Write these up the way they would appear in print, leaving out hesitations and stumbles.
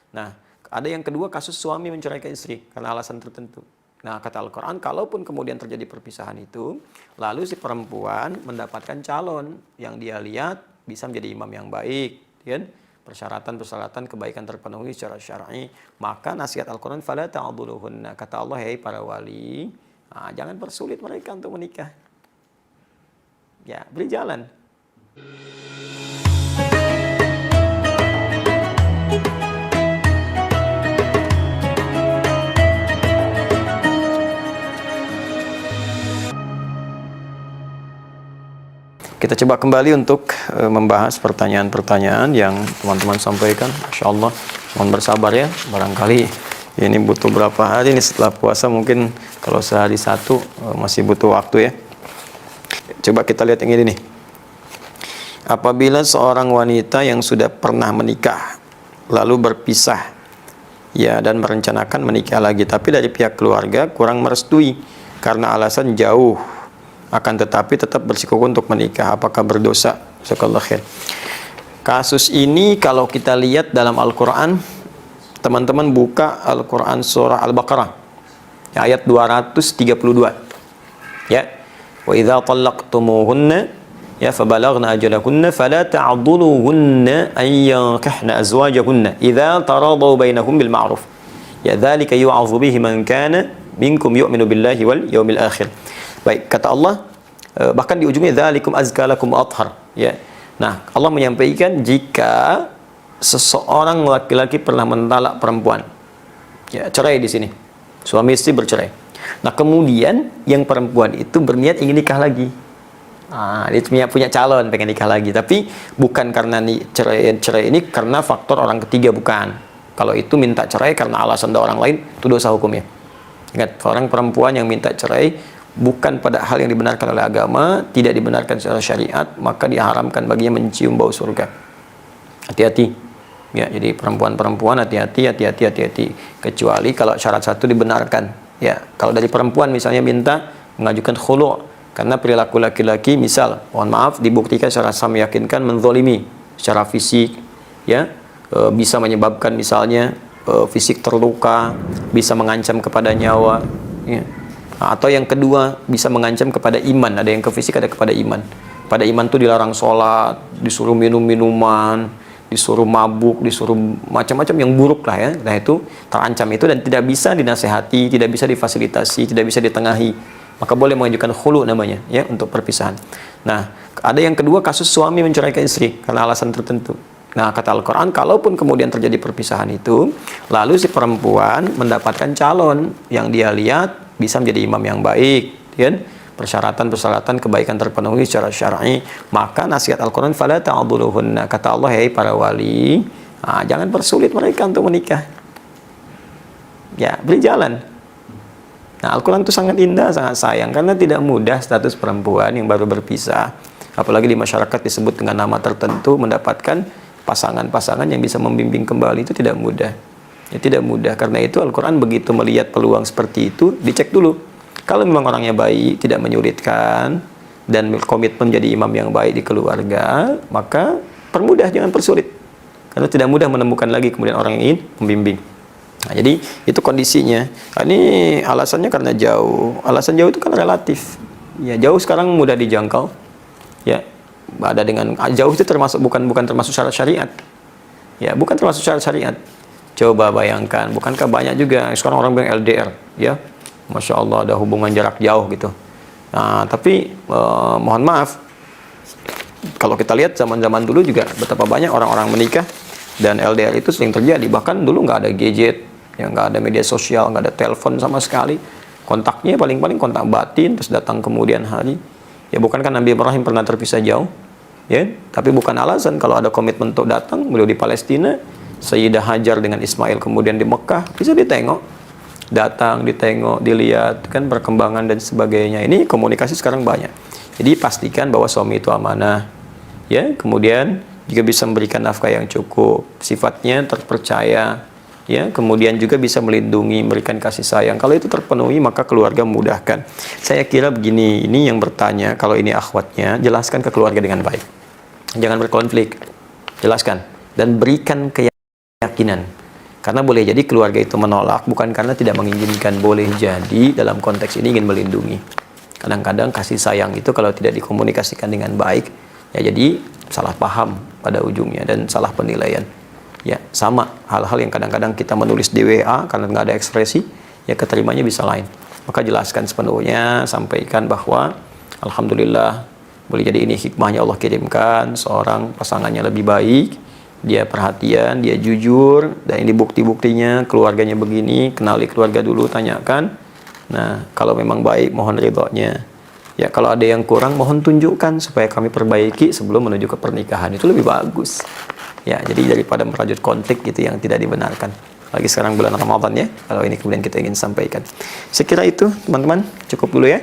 Nah, ada yang kedua kasus suami menceraikan istri karena alasan tertentu. Nah, kata Al-Quran, kalaupun kemudian terjadi perpisahan itu, lalu si perempuan mendapatkan calon yang dia lihat bisa menjadi imam yang baik, kan? Persyaratan-persyaratan kebaikan terpenuhi secara syar'i, maka nasihat Al-Quran, fala ta'dhuluhunna, kata Allah, hei para wali, nah, jangan persulit mereka untuk menikah. Ya, beri jalan. Kita coba kembali untuk membahas pertanyaan-pertanyaan yang teman-teman sampaikan. Masya Allah, mohon bersabar ya. Barangkali ini butuh berapa hari nih setelah puasa. Mungkin kalau sehari satu masih butuh waktu ya. Coba kita lihat yang ini nih. Apabila seorang wanita yang sudah pernah menikah lalu berpisah ya dan merencanakan menikah lagi, tapi dari pihak keluarga kurang merestui karena alasan jauh, akan tetapi tetap bersikukuh untuk menikah, apakah berdosa? Jazakallahu khair. Kasus ini kalau kita lihat dalam Al-Quran, teman-teman buka Al-Quran surah Al-Baqarah ya, ayat 232 ya, wa idza talaqtumuhunna ya fabalaghna ajalahunna fala ta'dhuluhunna an yankihna azwajahunna idza taradaw bainahum bil ma'ruf ya dzalika yu'adzu bihi man kana minkum yu'minu billahi wal yawmil akhir. Baik, kata Allah, bahkan di ujungnya dzalikum azkalakum athhar ya. Nah, Allah menyampaikan jika seseorang laki-laki pernah mentalak perempuan ya, cerai di sini, suami istri bercerai. Nah, kemudian yang perempuan itu berniat ingin nikah lagi. Nah, dia punya calon pengen nikah lagi, tapi bukan karena cerai ini karena faktor orang ketiga, bukan. Kalau itu minta cerai karena alasan ada orang lain, itu dosa hukumnya. Ingat, orang perempuan yang minta cerai bukan pada hal yang dibenarkan oleh agama, tidak dibenarkan secara syariat, maka diharamkan baginya mencium bau surga. Hati-hati ya, jadi perempuan-perempuan hati-hati. Kecuali kalau syarat satu dibenarkan ya. Kalau dari perempuan misalnya minta mengajukan khulu' karena perilaku laki-laki, misal mohon maaf dibuktikan secara meyakinkan menzolimi secara fisik ya, bisa menyebabkan misalnya fisik terluka, bisa mengancam kepada nyawa ya. Atau yang kedua bisa mengancam kepada iman, ada yang ke fisik, ada kepada iman. Pada iman itu dilarang sholat, disuruh minum minuman, disuruh mabuk, disuruh macam-macam yang buruk lah ya. Nah itu terancam itu dan tidak bisa dinasehati, tidak bisa difasilitasi, tidak bisa ditengahi. Maka boleh mengajukan khulu namanya ya, untuk perpisahan. Nah, ada yang kedua kasus suami menceraikan istri karena alasan tertentu. Nah, kata Al-Quran, kalaupun kemudian terjadi perpisahan itu, lalu si perempuan mendapatkan calon yang dia lihat bisa menjadi imam yang baik, kan? Persyaratan-persyaratan kebaikan terpenuhi secara syar'i, maka nasihat Al-Quran, fala ta'dhuluhunna, kata Allah, hei para wali, nah, jangan persulit mereka untuk menikah. Ya, beri jalan. Nah, Al-Quran itu sangat indah, sangat sayang, karena tidak mudah status perempuan yang baru berpisah, apalagi di masyarakat disebut dengan nama tertentu, mendapatkan pasangan-pasangan yang bisa membimbing kembali, itu tidak mudah. Ya, tidak mudah. Karena itu Al-Quran begitu melihat peluang seperti itu, dicek dulu. Kalau memang orangnya baik, tidak menyulitkan, dan komitmen menjadi imam yang baik di keluarga, maka permudah, jangan persulit. Karena tidak mudah menemukan lagi kemudian orang yang ingin membimbing. Nah, jadi itu kondisinya. Nah, ini alasannya karena jauh. Alasan jauh itu kan relatif. Ya, jauh sekarang mudah dijangkau. Ya, ada dengan jauh itu termasuk bukan termasuk syarat syariat. Ya, bukan termasuk syarat syariat. Coba bayangkan, bukankah banyak juga sekarang orang bilang LDR, ya, Masya Allah ada hubungan jarak jauh gitu. Nah, tapi mohon maaf, kalau kita lihat zaman-zaman dulu juga betapa banyak orang-orang menikah dan LDR itu sering terjadi. Bahkan dulu nggak ada gadget, ya, nggak ada media sosial, nggak ada telepon sama sekali. Kontaknya paling-paling kontak batin, terus datang kemudian hari. Ya, bukankah Nabi Ibrahim pernah terpisah jauh? Ya, tapi bukan alasan kalau ada komitmen untuk datang. Beliau di Palestina, Sayyidah Hajar dengan Ismail kemudian di Mekah, bisa ditengok, datang, ditengok, dilihat kan perkembangan dan sebagainya. Ini komunikasi sekarang banyak. Jadi pastikan bahwa suami itu amanah, ya. Kemudian juga bisa memberikan nafkah yang cukup, sifatnya terpercaya, ya. Kemudian juga bisa melindungi, memberikan kasih sayang. Kalau itu terpenuhi, maka keluarga memudahkan. Saya kira begini, ini yang bertanya, kalau ini akhwatnya, jelaskan ke keluarga dengan baik. Jangan berkonflik, jelaskan dan berikan keyakinan. Karena boleh jadi keluarga itu menolak bukan karena tidak menginginkan, boleh jadi dalam konteks ini ingin melindungi. Kadang-kadang kasih sayang itu kalau tidak dikomunikasikan dengan baik, ya jadi salah paham pada ujungnya dan salah penilaian. Ya, sama hal-hal yang kadang-kadang kita menulis di WA karena nggak ada ekspresi, ya keterimanya bisa lain. Maka jelaskan sepenuhnya, sampaikan bahwa alhamdulillah boleh jadi ini hikmahnya Allah kirimkan seorang pasangannya lebih baik, dia perhatian, dia jujur, dan ini bukti-buktinya, keluarganya begini, kenali keluarga dulu, tanyakan. Nah, kalau memang baik, mohon ridhonya. Ya, kalau ada yang kurang, mohon tunjukkan supaya kami perbaiki sebelum menuju ke pernikahan. Itu lebih bagus. Ya, jadi daripada merajut konflik gitu yang tidak dibenarkan. Lagi sekarang bulan Ramadan ya, kalau ini kemudian kita ingin sampaikan. Saya kira itu, teman-teman, cukup dulu ya.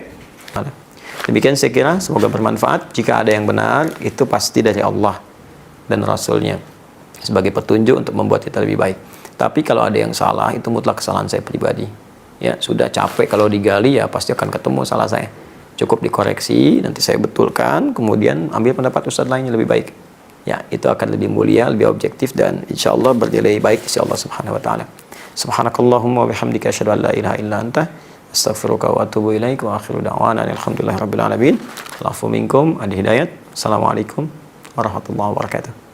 Demikian saya kira, semoga bermanfaat. Jika ada yang benar, itu pasti dari Allah dan Rasulnya sebagai petunjuk untuk membuat kita lebih baik. Tapi kalau ada yang salah, itu mutlak kesalahan saya pribadi. Ya, sudah capek kalau digali, ya pasti akan ketemu salah saya. Cukup dikoreksi, nanti saya betulkan, kemudian ambil pendapat ustadz lain yang lebih baik. Ya, itu akan lebih mulia, lebih objektif, dan insya Allah bernilai baik di sisi Allah Subhanahu wa Ta'ala. Subhanakallahumma wa bihamdika asyhadu an la ilaha illa anta astaghfiruka wa atubu ilaik wa akhiru da'wana alhamdulillahi rabbil alamin. Allahu minkum, adi hidayat. Assalamualaikum warahmatullahi wabarakatuh.